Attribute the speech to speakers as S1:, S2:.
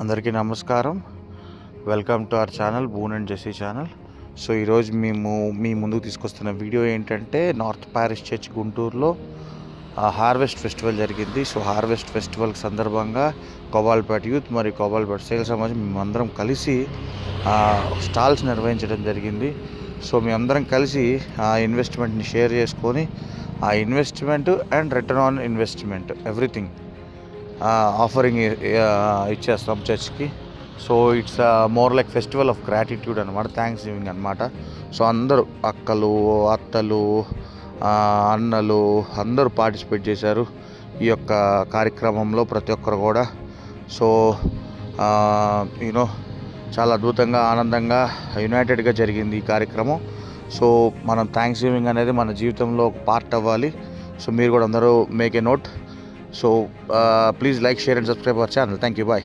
S1: అందరికీ నమస్కారం. Welcome to our channel Boon and Jessie channel. So ఈరోజు మేము మీ ముందుకు తీసుకొస్తున్న వీడియో ఏంటంటే నార్త్ ప్యారిష్ చర్చ్ గుంటూరులో హార్వెస్ట్ ఫెస్టివల్ జరిగింది. సో హార్వెస్ట్ ఫెస్టివల్ సందర్భంగా కోబాల్పేట యూత్ మరియు కోబాల్పేట సేల్ సమాజం మేమందరం కలిసి స్టాల్స్ నిర్వహించడం జరిగింది. సో మేమందరం కలిసి ఆ ఇన్వెస్ట్మెంట్ని షేర్ చేసుకొని ఆ investment and return on investment everything offering ఇచ్చేస్తాం చర్చ్కి. So it's more like festival of gratitude అనమాట, థ్యాంక్స్ గివింగ్ అనమాట. సో అందరూ అక్కలు, అత్తలు, అన్నలు అందరూ పార్టిసిపేట్ చేశారు ఈ యొక్క కార్యక్రమంలో, ప్రతి ఒక్కరు కూడా. సో చాలా అద్భుతంగా, ఆనందంగా, యునైటెడ్గా జరిగింది ఈ కార్యక్రమం. సో మనం థ్యాంక్స్ గివింగ్ అనేది మన జీవితంలో ఒక పార్ట్ అవ్వాలి. సో మీరు కూడా అందరూ make a note. So please like, share and subscribe our channel. Thank you. Bye.